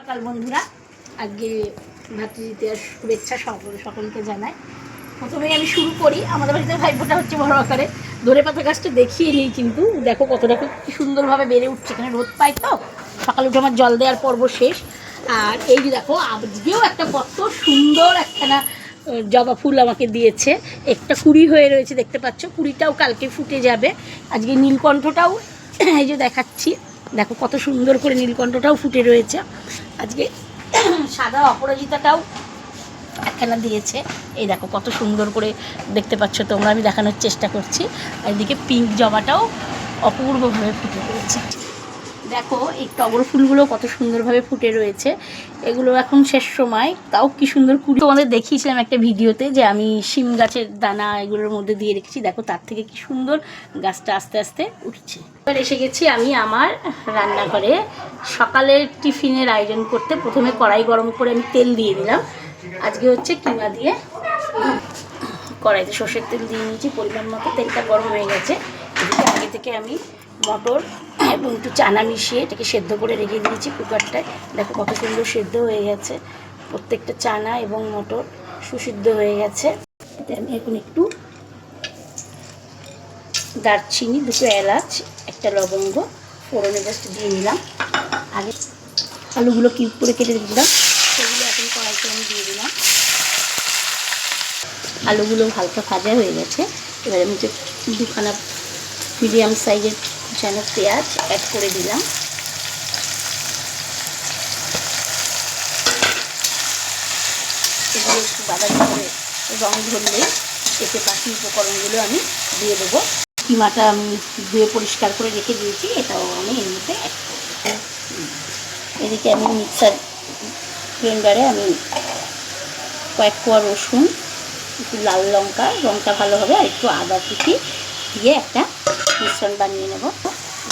সকাল বন্ধুরা, আজকে ভাতৃদ্বিতীয়ার শুভেচ্ছা সকলকে জানাই। প্রথমেই আমি শুরু করি, আমাদের বাড়িতে ভাইফোঁটা হচ্ছে বড় আকারে। ধনেপাতা গাছটা দেখিয়ে নিই, কিন্তু দেখো কতটা কি সুন্দরভাবে বেড়ে উঠছে। এখানে রোদ পাই তো, সকালে উঠে আমার জল দেওয়ার পর্ব শেষ। আর এই যে দেখো, আজকেও একটা কত সুন্দর একখানা জবা ফুল আমাকে দিয়েছে। একটা কুড়ি হয়ে রয়েছে, দেখতে পাচ্ছ। কুড়িটাও কালকে ফুটে যাবে। আজকে নীলকণ্ঠটাও এই যে দেখাচ্ছি, দেখো কত সুন্দর করে নীলকণ্ঠটাও ফুটে রয়েছে। আজকে সাদা অপরাজিতাটাও একখানা দিয়েছে। এই দেখো কত সুন্দর করে দেখতে পাচ্ছ তোমরা, আমি দেখানোর চেষ্টা করছি। আর এদিকে পিঙ্ক জবাটাও অপূর্বভাবে ফুটে রয়েছে। দেখো এই টগর ফুলগুলো কত সুন্দরভাবে ফুটে রয়েছে। এগুলো এখন শেষ সময়, তাও কি সুন্দর কুড়ি। তোমাদের দেখিয়েছিলাম একটা ভিডিওতে যে আমি শিম গাছের দানা এগুলোর মধ্যে দিয়ে রেখেছি। দেখো তার থেকে কি সুন্দর গাছটা আস্তে আস্তে উঠছে। এবার এসে গেছি আমি আমার রান্নাঘরে সকালের টিফিনের আয়োজন করতে। প্রথমে কড়াই গরম করে আমি তেল দিয়ে দিলাম। আজকে হচ্ছে কিমা দিয়ে। কড়াইতে সর্ষের তেল দিয়ে নিয়েছি পরিমাণ মতো। তেলটা গরম হয়ে গেছে। এদিকে আগে থেকে আমি মটর এবং একটু চানা মিশিয়ে এটাকে সেদ্ধ করে রেখে দিয়েছি কুকারটায়। দেখো কত সুন্দর সেদ্ধ হয়ে গেছে। প্রত্যেকটা চানা এবং মটর সুসিদ্ধ হয়ে গেছে। এতে আমি এখন একটু দারচিনি, দুটো এলাচ, একটা লবঙ্গ ফোড়নে জাস্ট দিয়ে নিলাম। আগে আলুগুলো কিউব করে কেটে দিলাম, সেগুলো এখন কড়াইতে আমি দিয়ে দিলাম। আলুগুলো হালকা ভাজা হয়ে গেছে। এবার আমি যে দুখানা মিডিয়াম সাইজের কুচানো পেঁয়াজ অ্যাড করে দিলাম। এগুলো একটু বাদামি করে রং ধরলে এতে বাকি উপকরণগুলো আমি দিয়ে দেবো। কিমাটা আমি ধুয়ে পরিষ্কার করে রেখে দিয়েছি, এটাও আমি এর মধ্যে অ্যাড করব। এদিকে আমি মিক্সার গ্রাইন্ডারে আমি কয়েক কোয়া রসুন, একটু লাল লঙ্কা, রঙটা ভালো হবে, আর একটু আদা কুচি দিয়ে একটা মিশ্রণ বানিয়ে নেব।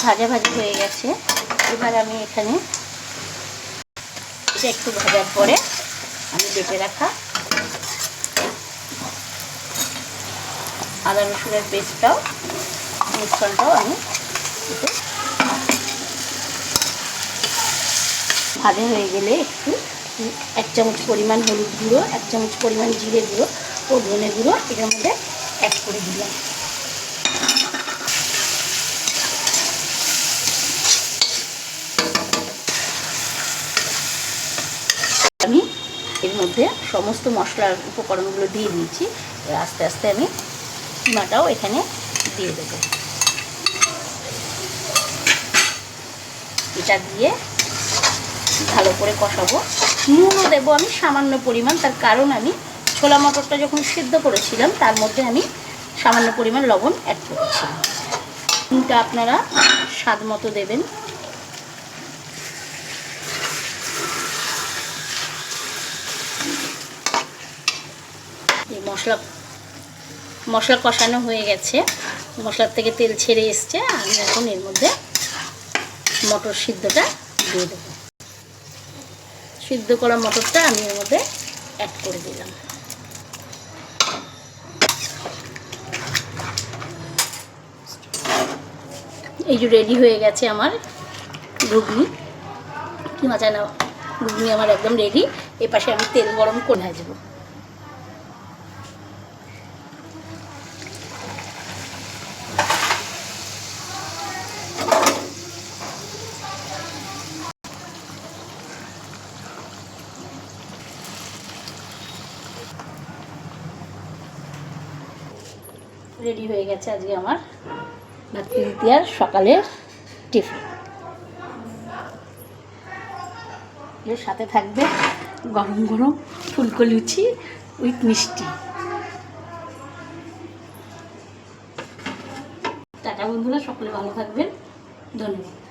ভাজা ভাজি হয়ে গেছে। এবার আমি এখানে একটু ভাজার পরে আমি বেটে রাখা আদা রসুনের পেস্টটাও, মিশ্রণটাও আমি ভাজা হয়ে গেলে একটু 1 চামচ পরিমাণ হলুদ গুঁড়ো, 1 চামচ পরিমাণ জিরে গুঁড়ো ও ধনে গুঁড়ো এটার মধ্যে অ্যাড করে দিলাম। আমি এর মধ্যে সমস্ত মশলার উপকরণগুলো দিয়ে দিয়েছি। আস্তে আস্তে আমি কিমাটাও এখানে দিয়ে দেবো। এটা দিয়ে ভালো করে কষাবো। নুনও দেবো আমি সামান্য পরিমাণ, তার কারণ আমি ছোলা মটরটা যখন সিদ্ধ করেছিলাম তার মধ্যে আমি সামান্য পরিমাণ লবণ অ্যাড করেছিলাম। নুনটা আপনারা স্বাদ মতো দেবেন। এই মশলা কষানো হয়ে গেছে, মশলার থেকে তেল ছেড়ে এসছে। আমি এখন এর মধ্যে মটর সিদ্ধটা দিয়ে দেবো। সিদ্ধ করা মটরটা আমি এর মধ্যে অ্যাড করে দিলাম। এই যে রেডি হয়ে গেছে আমার ঘুগনি, কিমা চানা ঘুগনি আমার একদম রেডি। এ পাশে আমি তেল গরম করে ভাজবো। রেডি হয়ে গেছে আজকে আমার ভাতৃদ্বিতীয়ার সকালের টিফিন। এর সাথে থাকবে গরম গরম ফুলকো লুচি উইথ মিষ্টি। টাটা বন্ধুরা, সকলে ভালো থাকবেন। ধন্যবাদ।